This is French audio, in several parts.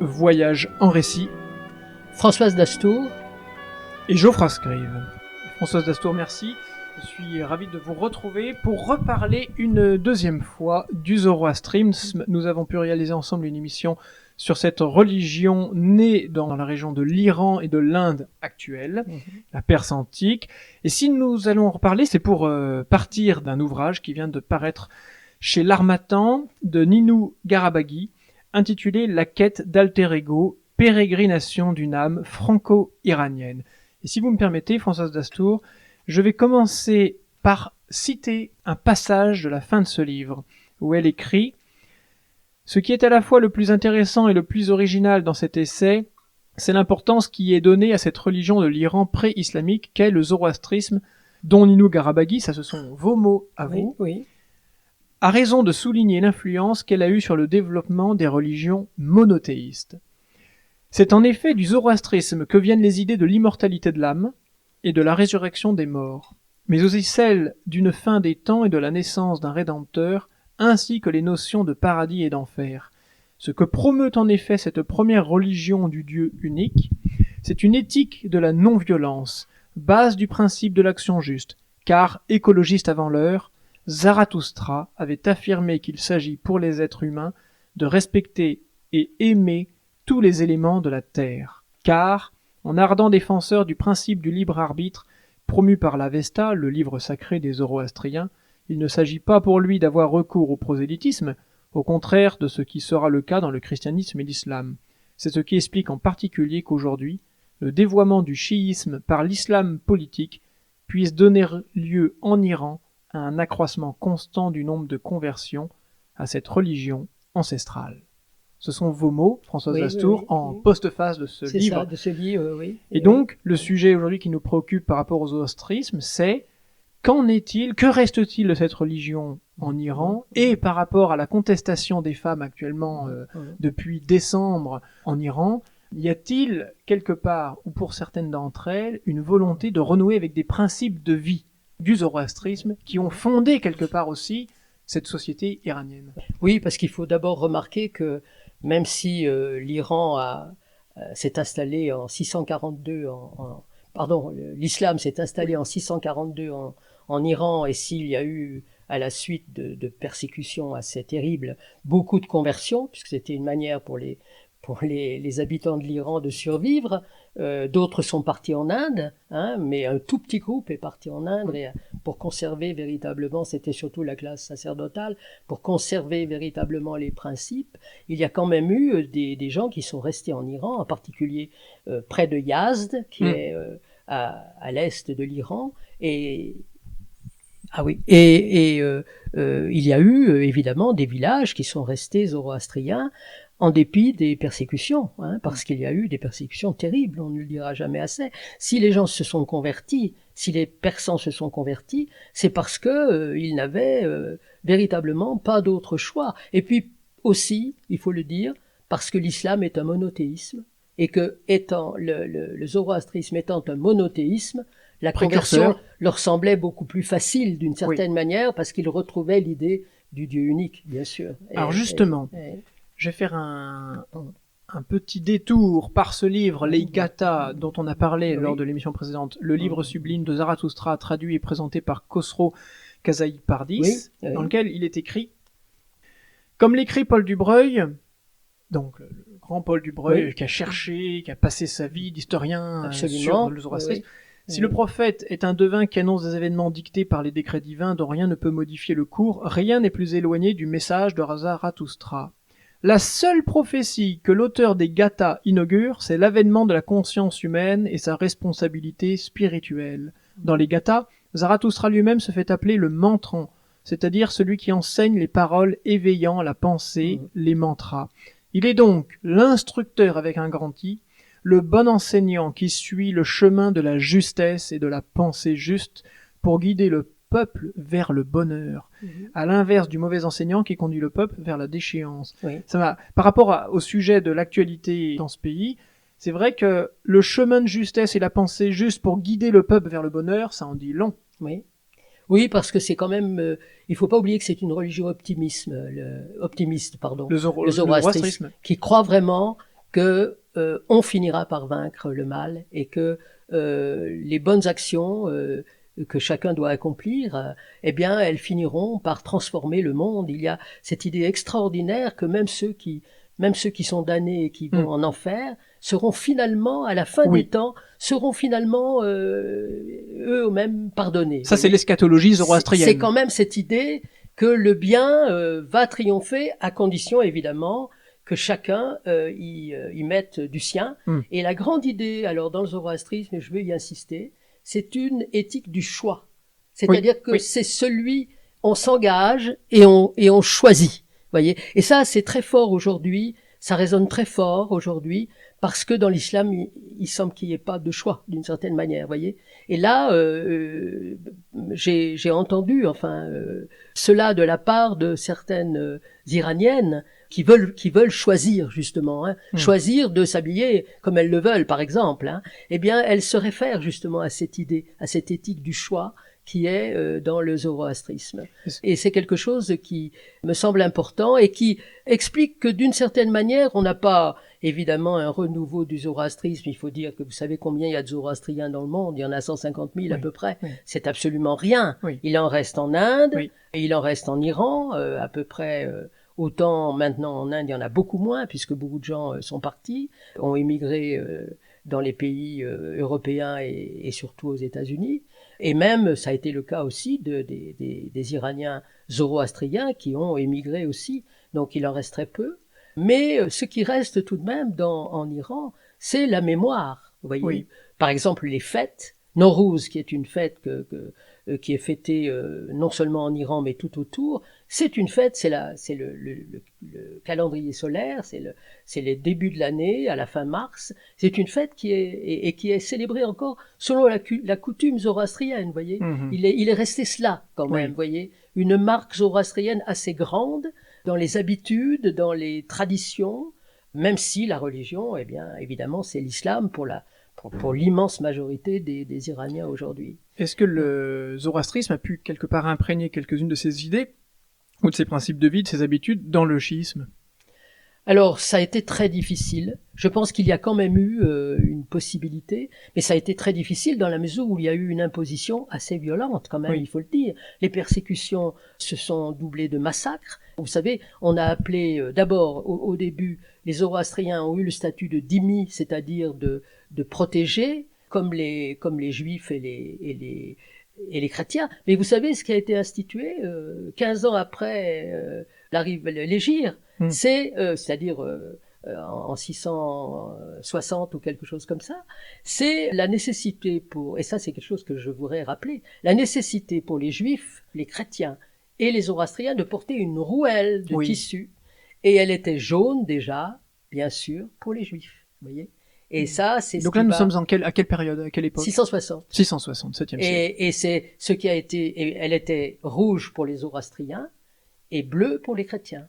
Voyage en récit. Françoise Dastour et Geoffroy Scrive. Françoise Dastour, merci. Je suis ravi de vous retrouver pour reparler une deuxième fois du zoroastrisme. Nous avons pu réaliser ensemble une émission sur cette religion née dans la région de l'Iran et de l'Inde actuelle, la Perse antique. Et si nous allons en reparler, c'est pour partir d'un ouvrage qui vient de paraître chez l'Harmattan de Ninou Garabaghi, intitulé « La quête d'alter ego, pérégrination d'une âme franco-iranienne ». Et si vous me permettez, Françoise Dastour, je vais commencer par citer un passage de la fin de ce livre, où elle écrit « Ce qui est à la fois le plus intéressant et le plus original dans cet essai, c'est l'importance qui est donnée à cette religion de l'Iran pré-islamique qu'est le zoroastrisme, dont Ninou Garabaghi, ça ce sont vos mots à vous, a raison de souligner l'influence qu'elle a eue sur le développement des religions monothéistes. C'est en effet du zoroastrisme que viennent les idées de l'immortalité de l'âme et de la résurrection des morts, mais aussi celles d'une fin des temps et de la naissance d'un Rédempteur, ainsi que les notions de paradis et d'enfer. Ce que promeut en effet cette première religion du Dieu unique, c'est une éthique de la non-violence, base du principe de l'action juste, car, écologiste avant l'heure, Zarathustra avait affirmé qu'il s'agit pour les êtres humains de respecter et aimer tous les éléments de la terre, car, en ardent défenseur du principe du libre arbitre promu par l'Avesta, le livre sacré des Zoroastriens, il ne s'agit pas pour lui d'avoir recours au prosélytisme, au contraire de ce qui sera le cas dans le christianisme et l'islam. C'est ce qui explique en particulier qu'aujourd'hui, le dévoiement du chiisme par l'islam politique puisse donner lieu en Iran à un accroissement constant du nombre de conversions à cette religion ancestrale. Ce sont vos mots, Françoise Dastour, en postface de ce livre. C'est ça, de ce livre, oui. Et donc, le sujet aujourd'hui qui nous préoccupe par rapport au zoroastrisme, c'est qu'en est-il, que reste-t-il de cette religion en Iran, et par rapport à la contestation des femmes actuellement depuis décembre en Iran, y a-t-il quelque part, ou pour certaines d'entre elles, une volonté de renouer avec des principes de vie du zoroastrisme qui ont fondé quelque part aussi cette société iranienne? Oui, parce qu'il faut d'abord remarquer que même si l'Iran s'est installé en 642, l'islam s'est installé en 642 en Iran, et s'il y a eu, à la suite de persécutions assez terribles, beaucoup de conversions, puisque c'était une manière pour les habitants de l'Iran de survivre. D'autres sont partis en Inde, mais un tout petit groupe est parti en Inde pour conserver véritablement, c'était surtout la classe sacerdotale, pour conserver véritablement les principes. Il y a quand même eu des gens qui sont restés en Iran, en particulier près de Yazd, qui est à l'est de l'Iran, il y a eu évidemment des villages qui sont restés zoroastriens en dépit des persécutions, parce qu'il y a eu des persécutions terribles, on ne le dira jamais assez. Si les gens se sont convertis, si les Persans se sont convertis, c'est parce que ils n'avaient véritablement pas d'autre choix. Et puis aussi, il faut le dire, parce que l'islam est un monothéisme, et que le zoroastrisme étant un monothéisme, la conversion leur semblait beaucoup plus facile d'une certaine manière, parce qu'ils retrouvaient l'idée du Dieu unique, bien sûr. Alors justement, je vais faire un petit détour par ce livre, Les Gathas, dont on a parlé lors de l'émission précédente, le livre sublime de Zarathustra, traduit et présenté par Khosrow Kazaï-Pardis, dans lequel il est écrit « Comme l'écrit Paul Dubreuil », donc le grand Paul Dubreuil, qui a cherché, qui a passé sa vie d'historien sur le zoroastrisme, si le prophète est un devin qui annonce des événements dictés par les décrets divins dont rien ne peut modifier le cours, rien n'est plus éloigné du message de Zarathustra. La seule prophétie que l'auteur des Gathas inaugure, c'est l'avènement de la conscience humaine et sa responsabilité spirituelle. Dans les Gathas, Zarathustra lui-même se fait appeler le mantrant, c'est-à-dire celui qui enseigne les paroles éveillant la pensée, les mantras. Il est donc l'instructeur avec un grand I, le bon enseignant qui suit le chemin de la justesse et de la pensée juste pour guider le peuple vers le bonheur, à l'inverse du mauvais enseignant qui conduit le peuple vers la déchéance. Par rapport au sujet de l'actualité dans ce pays, c'est vrai que le chemin de justesse et la pensée juste pour guider le peuple vers le bonheur, ça en dit long. Oui, parce que c'est quand même... il faut pas oublier que c'est une religion optimiste, le zoroastrisme, qui croit vraiment que on finira par vaincre le mal et que les bonnes actions que chacun doit accomplir, eh bien, elles finiront par transformer le monde. Il y a cette idée extraordinaire que même ceux qui sont damnés et qui vont en enfer seront finalement, à la fin des temps, seront finalement eux-mêmes pardonnés. Ça, c'est l'eschatologie zoroastrienne. C'est quand même cette idée que le bien va triompher, à condition évidemment que chacun y mette du sien. Et la grande idée, alors dans le zoroastrisme, et je veux y insister, c'est une éthique du choix. C'est-à-dire que c'est celui, on s'engage et on choisit. Voyez. Et ça, c'est très fort aujourd'hui. Ça résonne très fort aujourd'hui parce que dans l'islam, il semble qu'il n'y ait pas de choix d'une certaine manière. Voyez. Et là, j'ai entendu, cela de la part de certaines Iraniennes qui veulent choisir justement, choisir de s'habiller comme elles le veulent, par exemple. Eh bien, elles se réfèrent justement à cette idée, à cette éthique du choix qui est dans le zoroastrisme. Et c'est quelque chose qui me semble important et qui explique que d'une certaine manière, on n'a pas évidemment un renouveau du zoroastrisme. Il faut dire que vous savez combien il y a de zoroastriens dans le monde. Il y en a 150 000 à peu près. C'est absolument rien. Il en reste en Inde, et il en reste en Iran, à peu près autant. Maintenant en Inde, il y en a beaucoup moins puisque beaucoup de gens sont partis, ont émigré dans les pays européens et surtout aux États-Unis. Et même, ça a été le cas aussi des Iraniens zoroastriens qui ont émigré aussi. Donc il en reste très peu. Mais ce qui reste tout de même en Iran, c'est la mémoire. Vous voyez, par exemple, les fêtes. Nowruz, qui est une fête qui est fêtée non seulement en Iran, mais tout autour. C'est une fête, c'est le calendrier solaire, c'est les débuts de l'année, à la fin mars. C'est une fête qui est célébrée encore selon la coutume zoroastrienne, vous voyez. Il est resté cela, quand même, vous voyez. Une marque zoroastrienne assez grande dans les habitudes, dans les traditions, même si la religion, eh bien, évidemment, c'est l'islam pour l'immense majorité des Iraniens aujourd'hui. Est-ce que le zoroastrisme a pu quelque part imprégner quelques-unes de ses idées ou de ses principes de vie, de ses habitudes dans le chiisme? Alors, ça a été très difficile. Je pense qu'il y a quand même eu une possibilité, mais ça a été très difficile dans la mesure où il y a eu une imposition assez violente, quand même, il faut le dire. Les persécutions se sont doublées de massacres. Vous savez, on a appelé d'abord, au début, les zoroastriens ont eu le statut de dhimmi, c'est-à-dire de protégés, comme les juifs et les chrétiens. Mais vous savez, ce qui a été institué 15 ans après l'hégire, c'est-à-dire en 660 ou quelque chose comme ça, c'est la nécessité et ça c'est quelque chose que je voudrais rappeler, la nécessité pour les juifs, les chrétiens et les zoroastriens de porter une rouelle de tissu, et elle était jaune déjà, bien sûr, pour les juifs, vous voyez. Et ça, c'est donc là, nous sommes à quelle période, à quelle époque? 660. 660, 7e siècle. Et c'est ce qui a été, elle était rouge pour les zoroastriens et bleue pour les chrétiens.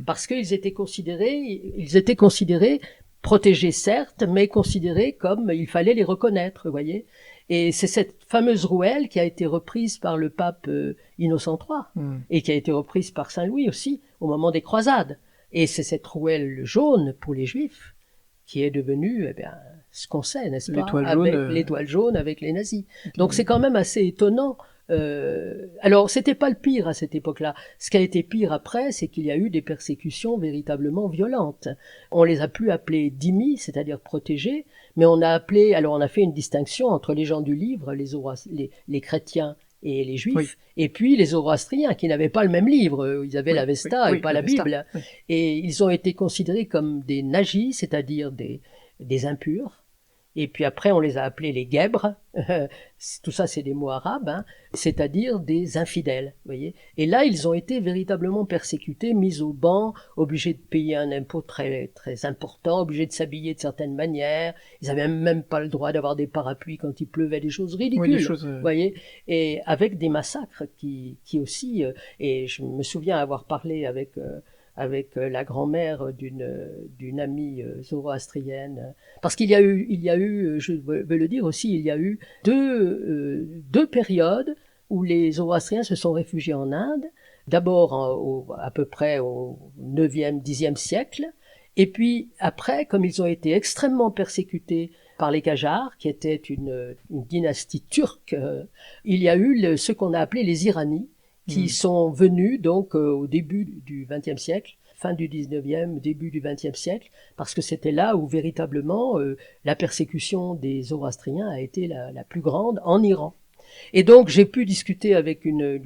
Parce qu'ils étaient considérés protégés certes, mais considérés comme il fallait les reconnaître, vous voyez. Et c'est cette fameuse rouelle qui a été reprise par le pape Innocent III et qui a été reprise par Saint Louis aussi au moment des croisades. Et c'est cette rouelle jaune pour les juifs qui est devenue, ce qu'on sait, n'est-ce pas, l'étoile jaune avec les nazis. Donc c'est quand même assez étonnant. Alors c'était pas le pire à cette époque-là. Ce qui a été pire après, c'est qu'il y a eu des persécutions véritablement violentes. On les a plus appelés dhimmi, c'est-à-dire protégés, mais on a fait une distinction entre les gens du livre, les chrétiens et les juifs, et puis les zoroastriens qui n'avaient pas le même livre, ils avaient l'Avesta et pas la Bible, et ils ont été considérés comme des najis, c'est-à-dire des impurs. Et puis après, on les a appelés les guèbres. Tout ça, c'est des mots arabes, c'est-à-dire des infidèles, vous voyez. Et là, ils ont été véritablement persécutés, mis au ban, obligés de payer un impôt très, très important, obligés de s'habiller de certaines manières. Ils n'avaient même pas le droit d'avoir des parapluies quand il pleuvait, des choses ridicules, vous voyez. Et avec des massacres qui aussi... et je me souviens avoir parlé avec la grand-mère d'une amie zoroastrienne, parce qu'il y a eu, je veux le dire aussi, il y a eu deux périodes où les zoroastriens se sont réfugiés en Inde, d'abord à peu près au 9e, 10e siècle, Et puis après, comme ils ont été extrêmement persécutés par les Qajars, qui étaient une dynastie turque, il y a eu ce qu'on a appelé les Iranies, qui sont venus donc au début du XXe siècle, fin du XIXe, début du XXe siècle, parce que c'était là où véritablement la persécution des Zoroastriens a été la plus grande en Iran. Et donc j'ai pu discuter avec une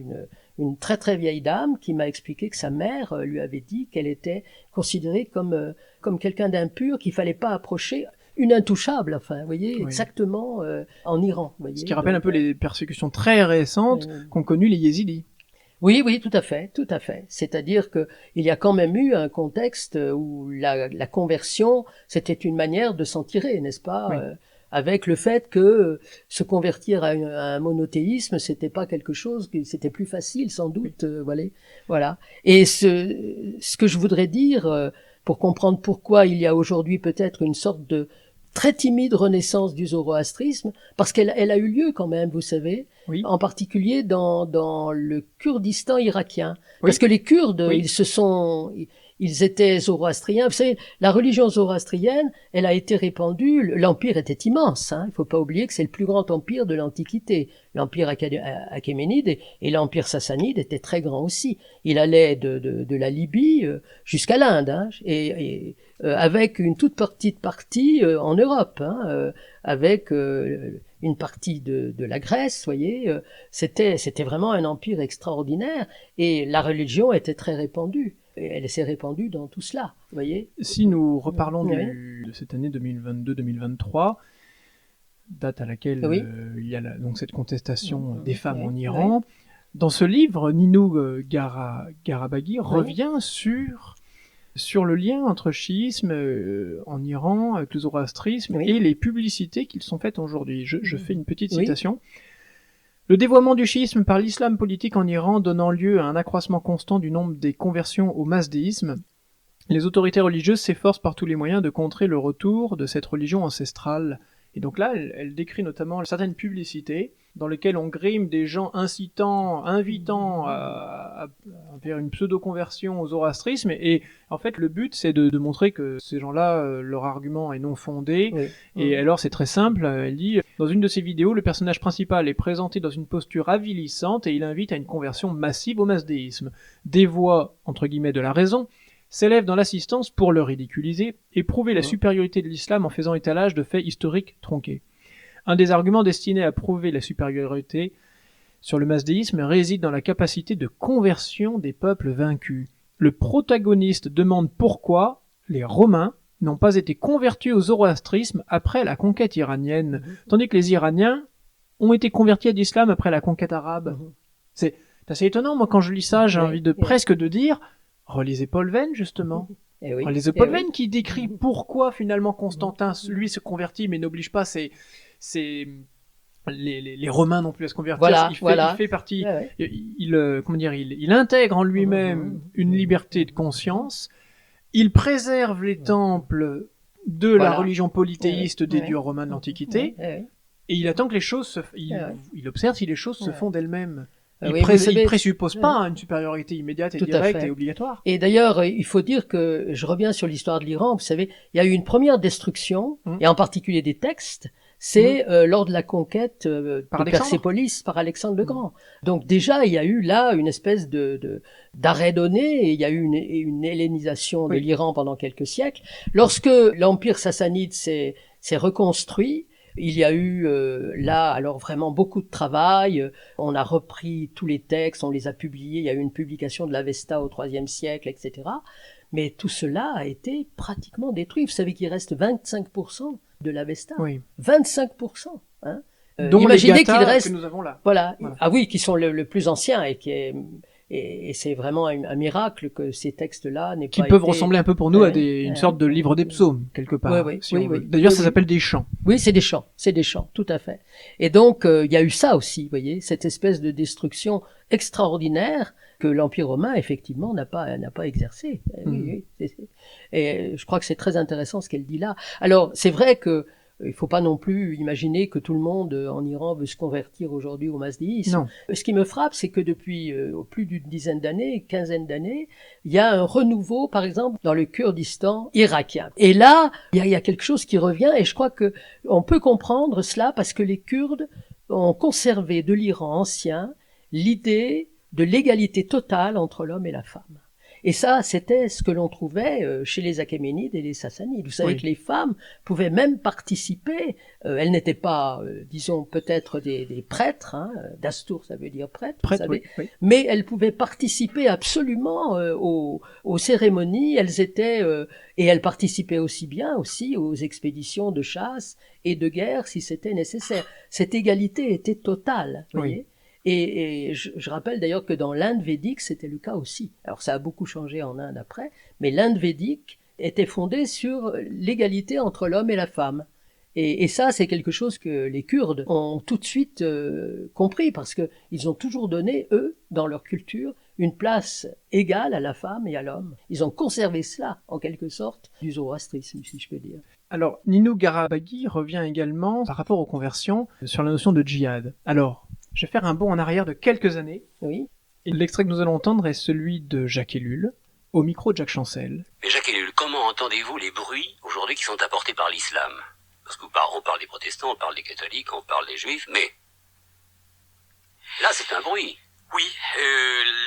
très très vieille dame qui m'a expliqué que sa mère lui avait dit qu'elle était considérée comme quelqu'un d'impur, qu'il fallait pas approcher, une intouchable, enfin, vous voyez, oui. Exactement en Iran. Vous voyez, ce qui rappelle un peu les persécutions très récentes qu'ont connues les yézidis. Oui, oui, tout à fait, tout à fait. C'est-à-dire que il y a quand même eu un contexte où la conversion, c'était une manière de s'en tirer, n'est-ce pas, avec le fait que se convertir à un monothéisme, c'était pas quelque chose, c'était plus facile, sans doute, voilà. Et ce que je voudrais dire, pour comprendre pourquoi il y a aujourd'hui peut-être une sorte de très timide renaissance du zoroastrisme, parce qu'elle a eu lieu quand même, vous savez, en particulier dans le Kurdistan irakien. Parce que les Kurdes, ils étaient zoroastriens. Vous savez, la religion zoroastrienne, elle a été répandue, l'empire était immense, hein. Il ne faut pas oublier que c'est le plus grand empire de l'Antiquité. L'empire achéménide et l'empire sassanide était très grand aussi. Il allait de la Libye jusqu'à l'Inde, hein, et avec une toute petite partie en Europe, hein, avec une partie de la Grèce, voyez. C'était vraiment un empire extraordinaire et la religion était très répandue. Et elle s'est répandue dans tout cela, vous voyez. Si nous reparlons de cette année 2022-2023, date à laquelle il y a donc cette contestation des femmes en Iran, dans ce livre, Ninou Garabaghi revient sur le lien entre chiisme en Iran, avec le zoroastrisme et les publicités qui sont faites aujourd'hui. Je fais une petite citation. Le dévoiement du chiisme par l'islam politique en Iran donnant lieu à un accroissement constant du nombre des conversions au mazdéisme, les autorités religieuses s'efforcent par tous les moyens de contrer le retour de cette religion ancestrale. Et donc là, elle décrit notamment certaines publicités dans lesquelles on grime des gens invitant à faire une pseudo-conversion au zoroastrisme. Et en fait, le but, c'est de montrer que ces gens-là, leur argument est non fondé. Et alors, c'est très simple. Elle dit, dans une de ses vidéos, le personnage principal est présenté dans une posture avilissante et il invite à une conversion massive au mazdéisme. Des voix, entre guillemets, de la raison, s'élèvent dans l'assistance pour le ridiculiser et prouver la supériorité de l'islam en faisant étalage de faits historiques tronqués. Un des arguments destinés à prouver la supériorité sur le mazdéisme réside dans la capacité de conversion des peuples vaincus. Le protagoniste demande pourquoi les Romains n'ont pas été convertis au zoroastrisme après la conquête iranienne, tandis que les Iraniens ont été convertis à l'islam après la conquête arabe. C'est assez étonnant, moi quand je lis ça, j'ai envie de presque de dire, relisez Paul Venn justement. Relisez Paul Venn qui décrit pourquoi finalement Constantin, lui, se convertit mais n'oblige pas les Romains non plus à se convertir. Il fait partie, il intègre en lui-même une liberté de conscience. Il préserve les temples de la religion polythéiste des dieux romains de l'Antiquité. Et il attend que les choses il observe si les choses se font d'elles-mêmes. Il présuppose pas une supériorité immédiate et directe et obligatoire. Et d'ailleurs, il faut dire que, je reviens sur l'histoire de l'Iran, vous savez, il y a eu une première destruction, et en particulier des textes, c'est lors de la conquête de Persépolis par Alexandre le Grand. Donc déjà, il y a eu là une espèce d'arrêt donné, et il y a eu une hellénisation de l'Iran pendant quelques siècles. Lorsque l'Empire sassanide s'est reconstruit, il y a eu là alors vraiment beaucoup de travail. On a repris tous les textes, on les a publiés. Il y a eu une publication de l'Avesta au IIIe siècle, etc. Mais tout cela a été pratiquement détruit. Vous savez qu'il reste 25% de l'Avesta. 25%. Hein. Dont imaginez qu'il reste que nous avons là. Voilà. Ah oui, qui sont le plus ancien et c'est vraiment un miracle que ces textes-là n'aient pas été... Qui peuvent ressembler un peu pour nous à une sorte de livre des psaumes, quelque part. D'ailleurs, ça s'appelle des chants. Oui, c'est des chants, tout à fait. Et donc, il y a eu ça aussi, vous voyez, cette espèce de destruction extraordinaire que l'Empire romain, effectivement, n'a pas exercé. Et je crois que c'est très intéressant ce qu'elle dit là. Alors, c'est vrai que il faut pas non plus imaginer que tout le monde en Iran veut se convertir aujourd'hui au mazdéisme. Non. Ce qui me frappe, c'est que depuis plus d'une dizaine d'années, quinzaine d'années, il y a un renouveau, par exemple, dans le Kurdistan irakien. Et là, il y a quelque chose qui revient, et je crois que on peut comprendre cela parce que les Kurdes ont conservé de l'Iran ancien l'idée de l'égalité totale entre l'homme et la femme. Et ça, c'était ce que l'on trouvait chez les Achéménides et les Sassanides. Vous savez que les femmes pouvaient même participer. Elles n'étaient pas, disons, peut-être des prêtres. Dastour, ça veut dire prêtre, vous savez. Oui. Mais elles pouvaient participer absolument aux cérémonies. Elles étaient et elles participaient aussi bien aux expéditions de chasse et de guerre si c'était nécessaire. Cette égalité était totale. Vous voyez. Et je rappelle d'ailleurs que dans l'Inde védique, c'était le cas aussi. Alors ça a beaucoup changé en Inde après, mais l'Inde védique était fondée sur l'égalité entre l'homme et la femme. Et ça, c'est quelque chose que les Kurdes ont tout de suite compris, parce qu'ils ont toujours donné, eux, dans leur culture, une place égale à la femme et à l'homme. Ils ont conservé cela, en quelque sorte, du zoroastrisme, si je peux dire. Alors, Nino Garabaghi revient également, par rapport aux conversions, sur la notion de djihad. Alors, je vais faire un bond en arrière de quelques années. Oui. Et l'extrait que nous allons entendre est celui de Jacques Ellul, au micro de Jacques Chancel. Mais Jacques Ellul, comment entendez-vous les bruits aujourd'hui qui sont apportés par l'islam? Parce qu'on parle des protestants, on parle des catholiques, on parle des juifs, mais là c'est un bruit. Oui,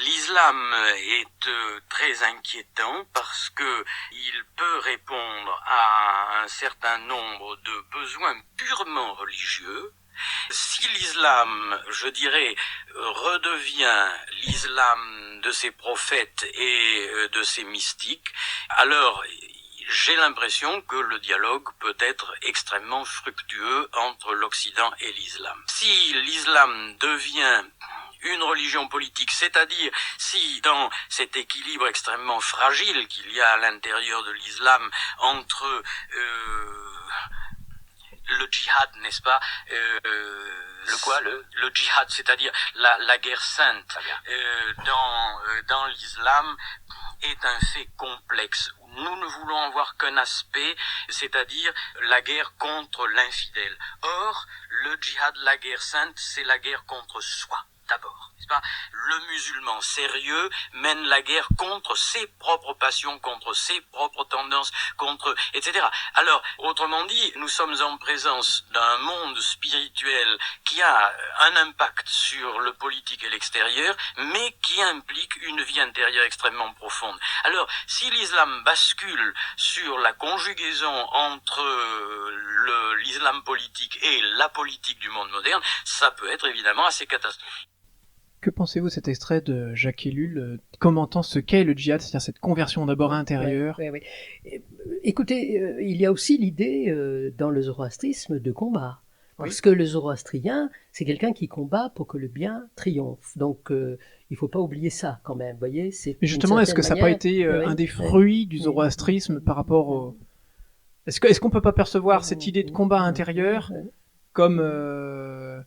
l'islam est très inquiétant parce que il peut répondre à un certain nombre de besoins purement religieux. Si l'islam, je dirais, redevient l'islam de ses prophètes et de ses mystiques, alors j'ai l'impression que le dialogue peut être extrêmement fructueux entre l'Occident et l'islam. Si l'islam devient une religion politique, c'est-à-dire si dans cet équilibre extrêmement fragile qu'il y a à l'intérieur de l'islam entre le djihad, n'est-ce pas, le quoi, le djihad, c'est-à-dire la guerre sainte dans l'islam est un fait complexe. Nous ne voulons en voir qu'un aspect, c'est-à-dire la guerre contre l'infidèle. Or, le djihad, la guerre sainte, c'est la guerre contre soi, d'abord. N'est-ce pas? Le musulman sérieux mène la guerre contre ses propres passions, contre ses propres tendances, etc. Alors, autrement dit, nous sommes en présence d'un monde spirituel qui a un impact sur le politique et l'extérieur, mais qui implique une vie intérieure extrêmement profonde. Alors, si l'islam bascule sur la conjugaison entre l'islam politique et la politique du monde moderne, ça peut être évidemment assez catastrophique. Que pensez-vous de cet extrait de Jacques Ellul commentant ce qu'est le djihad, c'est-à-dire cette conversion d'abord intérieure? Oui. Écoutez, il y a aussi l'idée dans le zoroastrisme de combat. Parce que le zoroastrien, c'est quelqu'un qui combat pour que le bien triomphe. Donc, il ne faut pas oublier ça quand même, voyez. Mais justement, est-ce que ça n'a pas été un des fruits du zoroastrisme par rapport au... Est-ce qu'on ne peut pas percevoir cette idée de combat intérieur comme...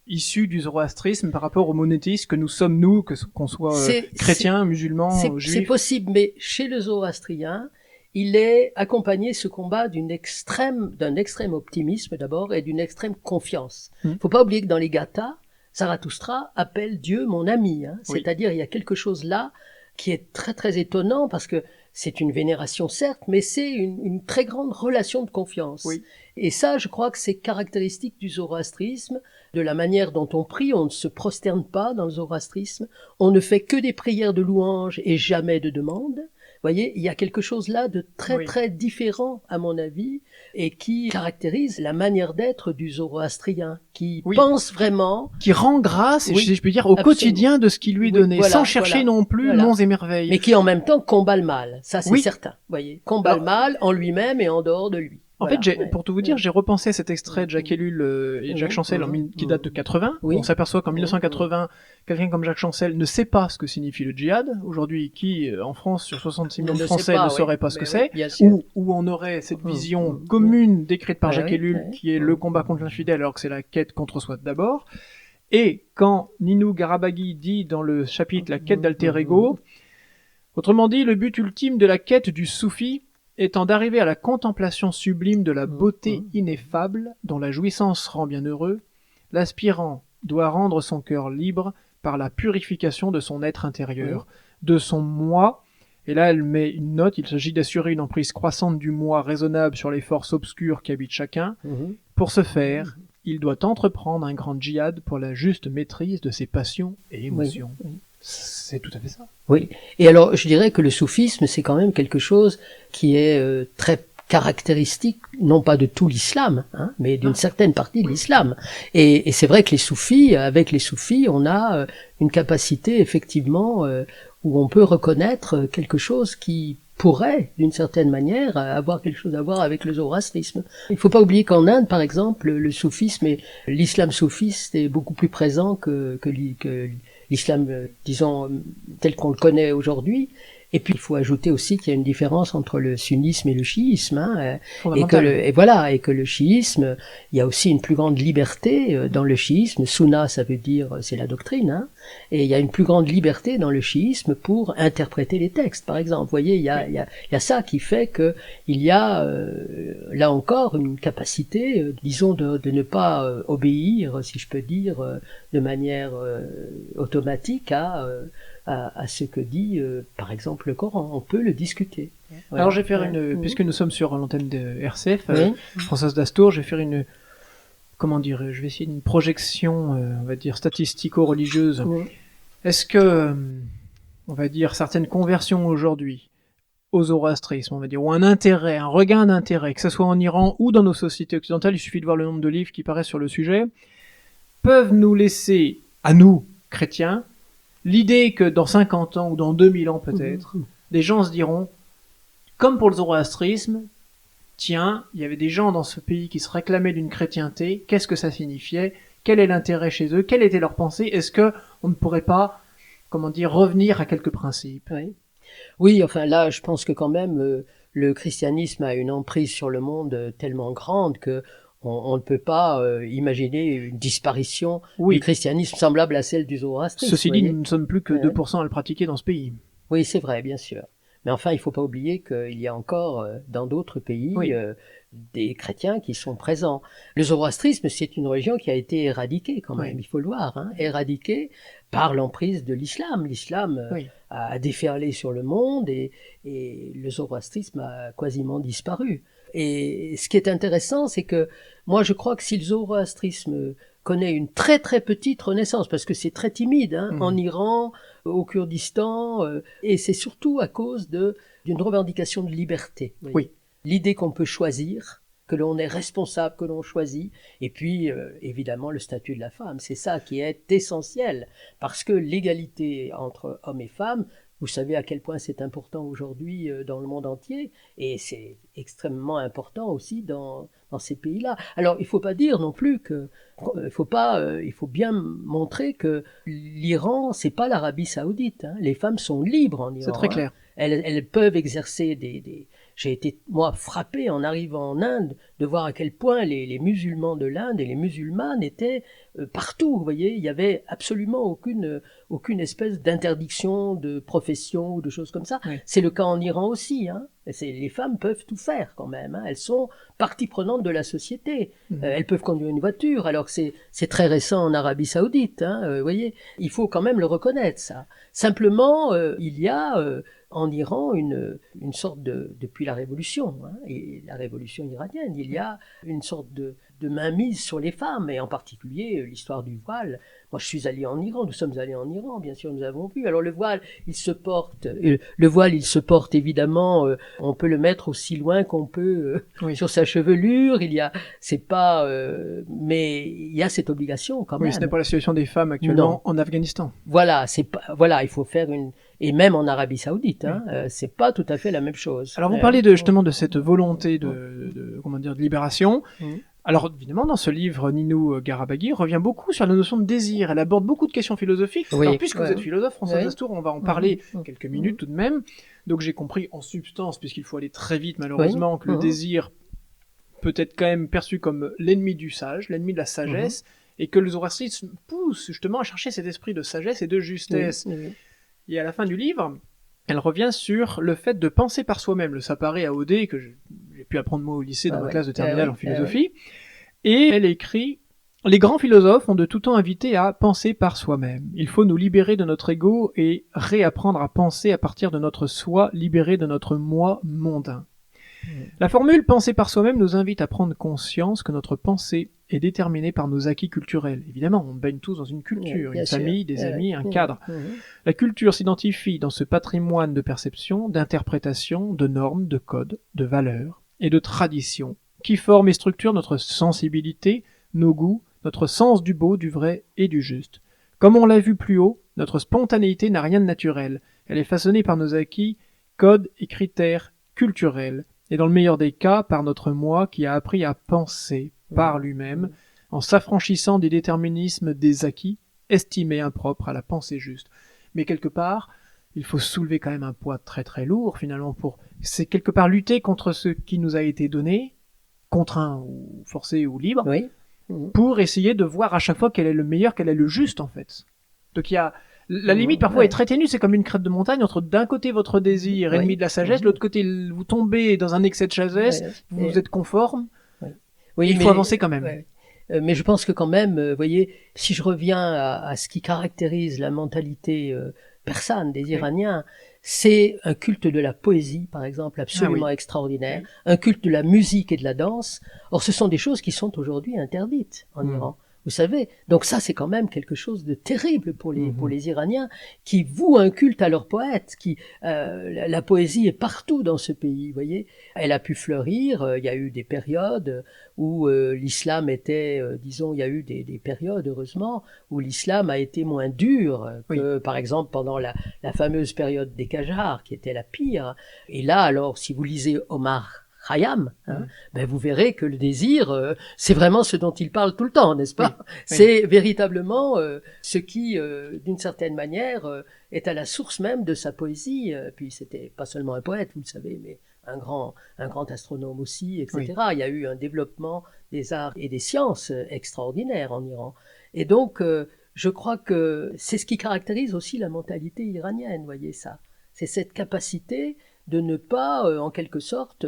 issu du zoroastrisme par rapport au monothéisme que nous sommes nous, qu'on soit chrétiens, musulmans, juifs. C'est possible, mais chez le zoroastrien, il est accompagné ce combat d'un extrême optimisme d'abord et d'une extrême confiance. Faut pas oublier que dans les Gathas, Zarathustra appelle Dieu mon ami, c'est-à-dire il y a quelque chose là qui est très très étonnant parce que c'est une vénération certes, mais c'est une très grande relation de confiance. Oui. Et ça, je crois que c'est caractéristique du zoroastrisme, de la manière dont on prie, on ne se prosterne pas dans le zoroastrisme, on ne fait que des prières de louange et jamais de demande. Vous voyez, il y a quelque chose là de très très différent à mon avis et qui caractérise la manière d'être du zoroastrien, qui pense vraiment... Qui rend grâce, si je peux dire, au quotidien de ce qui lui est donné, sans chercher non plus monts et merveilles. Mais qui en même temps combat le mal, ça c'est certain, vous voyez, combat le mal en lui-même et en dehors de lui. En fait, pour tout vous dire, j'ai repensé à cet extrait de Jacques Ellul et Jacques Chancel qui date de 80. On s'aperçoit qu'en 1980, quelqu'un comme Jacques Chancel ne sait pas ce que signifie le djihad. Aujourd'hui, qui, en France, sur 66 millions de Français, ne saurait pas ce que c'est. Où on aurait cette vision commune décrite par Jacques Ellul, qui est le combat contre l'infidèle, alors que c'est la quête contre soi d'abord. Et quand Nino Garabaghi dit dans le chapitre La quête d'alter ego, autrement dit, le but ultime de la quête du soufi étant d'arriver à la contemplation sublime de la beauté ineffable, dont la jouissance rend bien heureux, l'aspirant doit rendre son cœur libre par la purification de son être intérieur, de son moi. Et là, elle met une note, il s'agit d'assurer une emprise croissante du moi raisonnable sur les forces obscures qui habitent chacun. Pour ce faire, il doit entreprendre un grand djihad pour la juste maîtrise de ses passions et émotions. C'est tout à fait ça. Oui. Et alors, je dirais que le soufisme, c'est quand même quelque chose qui est très caractéristique, non pas de tout l'islam, hein, mais d'une certaine partie de l'islam. Et c'est vrai que avec les soufis, on a une capacité, effectivement, où on peut reconnaître quelque chose qui pourrait, d'une certaine manière, avoir quelque chose à voir avec le zoroastrisme. Il ne faut pas oublier qu'en Inde, par exemple, le soufisme et l'islam soufiste est beaucoup plus présent que l'islam, disons, tel qu'on le connaît aujourd'hui. Et puis il faut ajouter aussi qu'il y a une différence entre le sunnisme et le chiisme, hein, et que le chiisme, il y a aussi une plus grande liberté dans le chiisme. Sunna, ça veut dire c'est la doctrine, hein, et il y a une plus grande liberté dans le chiisme pour interpréter les textes. Par exemple, vous voyez, il y a ça qui fait que il y a là encore une capacité, disons, de ne pas obéir, si je peux dire, de manière automatique à ce que dit, par exemple, le Coran. On peut le discuter. Voilà. Alors, je vais faire puisque nous sommes sur l'antenne de RCF, Françoise d'Astour, je vais faire je vais essayer une projection, on va dire, statistico-religieuse. Est-ce que, on va dire, certaines conversions aujourd'hui au zoroastrisme, on va dire, ou un regain d'intérêt, que ce soit en Iran ou dans nos sociétés occidentales, il suffit de voir le nombre de livres qui paraissent sur le sujet, peuvent nous laisser, à nous, chrétiens, l'idée que dans 50 ans ou dans 2000 ans peut-être, des gens se diront, comme pour le zoroastrisme, tiens, il y avait des gens dans ce pays qui se réclamaient d'une chrétienté, qu'est-ce que ça signifiait, quel est l'intérêt chez eux, quelle était leur pensée, est-ce que on ne pourrait pas, revenir à quelques principes? Oui, enfin là, je pense que quand même, le christianisme a une emprise sur le monde tellement grande que on ne peut pas imaginer une disparition du christianisme semblable à celle du zoroastrisme. Ceci dit, nous ne sommes plus que 2% à le pratiquer dans ce pays. Oui, c'est vrai, bien sûr. Mais enfin, il ne faut pas oublier qu'il y a encore, dans d'autres pays, des chrétiens qui sont présents. Le zoroastrisme, c'est une religion qui a été éradiquée quand même, il faut le voir, hein, éradiquée par l'emprise de l'islam. L'islam a déferlé sur le monde et le zoroastrisme a quasiment disparu. Et ce qui est intéressant, c'est que moi je crois que si le zoroastrisme connaît une très très petite renaissance, parce que c'est très timide, hein, en Iran, au Kurdistan, et c'est surtout à cause d'une revendication de liberté. L'idée qu'on peut choisir, que l'on est responsable, que l'on choisit, et puis évidemment le statut de la femme, c'est ça qui est essentiel, parce que l'égalité entre hommes et femmes, vous savez à quel point c'est important aujourd'hui dans le monde entier, et c'est extrêmement important aussi dans ces pays-là. Alors, il ne faut pas dire non plus il faut bien montrer que l'Iran, c'est pas l'Arabie Saoudite, hein. Les femmes sont libres en Iran. C'est très clair. Elles peuvent exercer J'ai été, moi, frappé en arrivant en Inde de voir à quel point les musulmans de l'Inde et les musulmanes étaient partout, vous voyez. Il y avait absolument aucune espèce d'interdiction de profession ou de choses comme ça. C'est le cas en Iran aussi, hein. Les femmes peuvent tout faire quand même, hein. Elles sont partie prenante de la société. Elles peuvent conduire une voiture, alors que c'est très récent en Arabie Saoudite, hein, vous voyez. Il faut quand même le reconnaître, ça. Simplement, il y a en Iran une sorte depuis la révolution, hein, et la révolution iranienne, il y a une sorte de mainmise sur les femmes, et en particulier l'histoire du voile. Moi, je suis allé en Iran, nous sommes allés en Iran, bien sûr, nous avons vu. Alors le voile, il se porte évidemment, on peut le mettre aussi loin qu'on peut sur sa chevelure. Mais il y a cette obligation quand même. Oui, ce n'est pas la situation des femmes actuellement en Afghanistan. Voilà, il faut faire et même en Arabie Saoudite, hein, c'est pas tout à fait la même chose. Alors vous parlez justement de cette volonté de libération. Alors, évidemment, dans ce livre, Ninou Garabaghi revient beaucoup sur la notion de désir. Elle aborde beaucoup de questions philosophiques. Alors, puisque vous êtes philosophe, Françoise d'Astour, on va en parler quelques minutes tout de même. Donc, j'ai compris en substance, puisqu'il faut aller très vite, malheureusement, que le désir peut être quand même perçu comme l'ennemi du sage, l'ennemi de la sagesse, et que le zoroastrisme pousse justement à chercher cet esprit de sagesse et de justesse. Et à la fin du livre, Elle revient sur le fait de penser par soi-même. Ça paraît à Odé, que j'ai pu apprendre moi au lycée dans ma classe de terminale en philosophie. Et elle écrit « Les grands philosophes ont de tout temps invité à penser par soi-même. Il faut nous libérer de notre ego et réapprendre à penser à partir de notre soi, libéré de notre moi mondain. » La formule « penser par soi-même » nous invite à prendre conscience que notre pensée est déterminée par nos acquis culturels. Évidemment, on baigne tous dans une culture, une famille, des amis, un cadre. La culture s'identifie dans ce patrimoine de perception, d'interprétation, de normes, de codes, de valeurs et de traditions qui forment et structurent notre sensibilité, nos goûts, notre sens du beau, du vrai et du juste. Comme on l'a vu plus haut, notre spontanéité n'a rien de naturel. Elle est façonnée par nos acquis, codes et critères culturels. Et dans le meilleur des cas, par notre moi qui a appris à penser par lui-même, en s'affranchissant des déterminismes des acquis, estimés impropres à la pensée juste. Mais quelque part, il faut soulever quand même un poids très très lourd finalement c'est quelque part lutter contre ce qui nous a été donné, contraint ou forcé ou libre, pour essayer de voir à chaque fois quel est le meilleur, quel est le juste en fait. Donc il y a la limite parfois est très ténue, c'est comme une crête de montagne entre d'un côté votre désir, ennemi de la sagesse, de l'autre côté vous tombez dans un excès de sagesse, vous êtes conforme, il faut avancer quand même. Mais je pense que quand même, voyez, si je reviens à ce qui caractérise la mentalité persane des Iraniens, c'est un culte de la poésie, par exemple, absolument extraordinaire, un culte de la musique et de la danse. Or, ce sont des choses qui sont aujourd'hui interdites en Iran. Vous savez, donc ça c'est quand même quelque chose de terrible pour les Iraniens qui vouent un culte à leurs poètes. La poésie est partout dans ce pays, vous voyez. Elle a pu fleurir. Il y a eu des périodes où l'islam était, disons, il y a eu des périodes, heureusement, où l'islam a été moins dur que, par exemple, pendant la fameuse période des Qajars, qui était la pire. Et là, alors, si vous lisez Omar Khayyam, ben vous verrez que le désir, c'est vraiment ce dont il parle tout le temps, n'est-ce pas? C'est véritablement ce qui, d'une certaine manière, est à la source même de sa poésie. Puis c'était pas seulement un poète, vous le savez, mais un grand astronome aussi, etc. Il y a eu un développement des arts et des sciences extraordinaire en Iran. Et donc, je crois que c'est ce qui caractérise aussi la mentalité iranienne, voyez ça. C'est cette capacité de ne pas, en quelque sorte,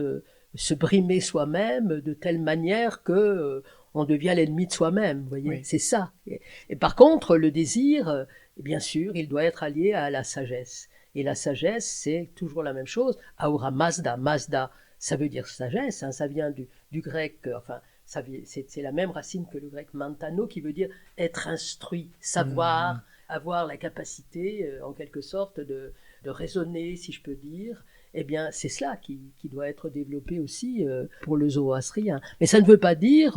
se brimer soi-même de telle manière que on devient l'ennemi de soi-même, voyez, c'est ça. Et par contre, le désir, bien sûr, il doit être allié à la sagesse. Et la sagesse, c'est toujours la même chose. Ahura Mazda, Mazda, ça veut dire sagesse, ça vient du grec, enfin, c'est la même racine que le grec mantano, qui veut dire être instruit, savoir, avoir la capacité, en quelque sorte, de raisonner, si je peux dire. Eh bien, c'est cela qui doit être développé aussi pour le zoroastrien. Mais ça ne veut pas dire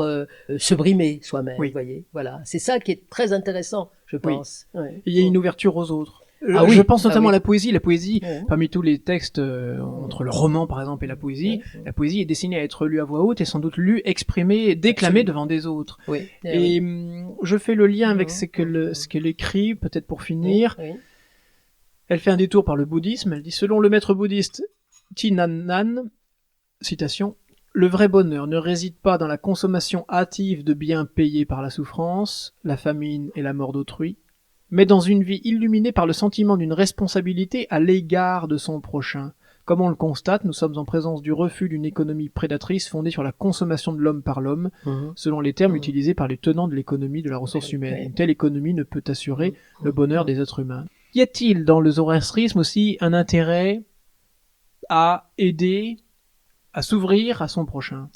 se brimer soi-même, vous voyez. Voilà, c'est ça qui est très intéressant, je pense. Il y a une ouverture aux autres. Je pense notamment à la poésie. La poésie, parmi tous les textes, entre le roman par exemple et la poésie est destinée à être lue à voix haute et sans doute lue, exprimée, déclamée devant des autres. Et je fais le lien avec ce qu'elle écrit, peut-être pour finir. Elle fait un détour par le bouddhisme. Elle dit, selon le maître bouddhiste Thinanan, citation, « Le vrai bonheur ne réside pas dans la consommation hâtive de biens payés par la souffrance, la famine et la mort d'autrui, mais dans une vie illuminée par le sentiment d'une responsabilité à l'égard de son prochain. Comme on le constate, nous sommes en présence du refus d'une économie prédatrice fondée sur la consommation de l'homme par l'homme, selon les termes utilisés par les tenants de l'économie de la ressource humaine. Une telle économie ne peut assurer le bonheur des êtres humains. » Y a-t-il dans le zoroastrisme aussi un intérêt à aider, à s'ouvrir à son prochain,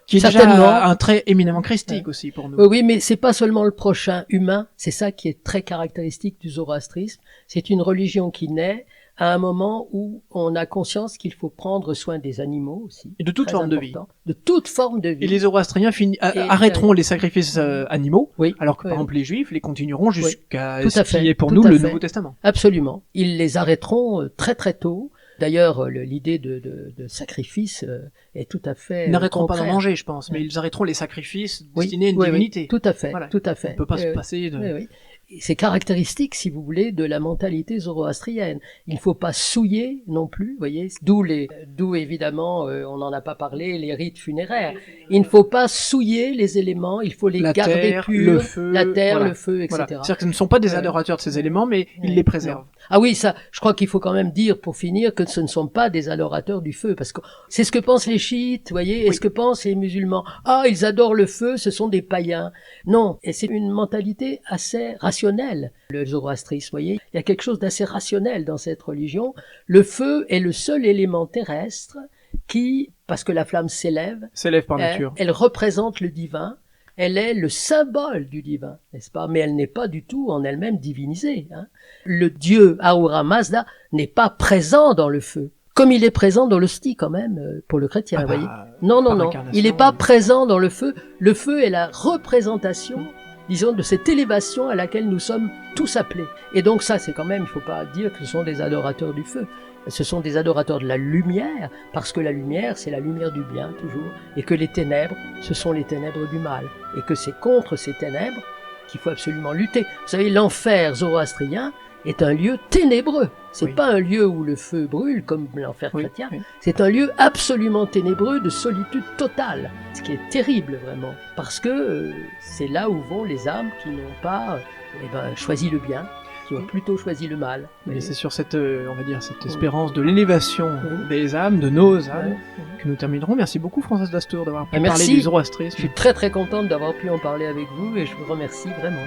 qui est déjà un trait éminemment christique aussi pour nous. Oui, mais c'est pas seulement le prochain humain, c'est ça qui est très caractéristique du zoroastrisme. C'est une religion qui naît à un moment où on a conscience qu'il faut prendre soin des animaux aussi. Et de toute forme de vie. De toute forme de vie. Et les zoroastriens arrêteront les sacrifices animaux, alors que par exemple les juifs les continueront jusqu'à ce qui est pour nous le Nouveau Testament. Absolument. Ils les arrêteront très très tôt. D'ailleurs, l'idée de sacrifice est tout à fait Ils n'arrêteront pas d'en manger, je pense, mais ils arrêteront les sacrifices destinés à une divinité. Tout à fait, voilà. tout à fait. On ne peut pas se passer de... c'est caractéristique, si vous voulez, de la mentalité zoroastrienne. Il ne faut pas souiller non plus, vous voyez, d'où évidemment, on n'en a pas parlé, les rites funéraires. Il ne faut pas souiller les éléments, il faut les garder purs, le feu, la terre, voilà. le feu, etc. Voilà. C'est-à-dire que ce ne sont pas des adorateurs de ces éléments, mais ils les préservent. Ah oui, ça, je crois qu'il faut quand même dire, pour finir, que ce ne sont pas des adorateurs du feu, parce que c'est ce que pensent les chiites, vous voyez, et ce que pensent les musulmans. Ah, ils adorent le feu, ce sont des païens. Non, et c'est une mentalité assez rationnelle, le zoroastrisme, vous voyez. Il y a quelque chose d'assez rationnel dans cette religion. Le feu est le seul élément terrestre qui, parce que la flamme s'élève par nature. Elle représente le divin. Elle est le symbole du divin, n'est-ce pas? Mais elle n'est pas du tout en elle-même divinisée. Hein. Le dieu Ahura Mazda n'est pas présent dans le feu, comme il est présent dans l'hostie quand même, pour le chrétien, vous voyez. Non, il n'est pas présent dans le feu. Le feu est la représentation, disons, de cette élévation à laquelle nous sommes tous appelés. Et donc ça, c'est quand même, il ne faut pas dire que ce sont des adorateurs du feu. Ce sont des adorateurs de la lumière, parce que la lumière, c'est la lumière du bien, toujours, et que les ténèbres, ce sont les ténèbres du mal, et que c'est contre ces ténèbres qu'il faut absolument lutter. Vous savez, l'enfer zoroastrien est un lieu ténébreux. C'est pas un lieu où le feu brûle, comme l'enfer chrétien. C'est un lieu absolument ténébreux de solitude totale, ce qui est terrible, vraiment, parce que c'est là où vont les âmes qui n'ont pas choisi le bien, qui ont plutôt choisi le mal. Et c'est sur cette, on va dire, cette espérance de l'élévation des âmes, de nos âmes, que nous terminerons. Merci beaucoup, Françoise Dastour, d'avoir pu parler du zoroastrisme. Je suis très très contente d'avoir pu en parler avec vous et je vous remercie vraiment.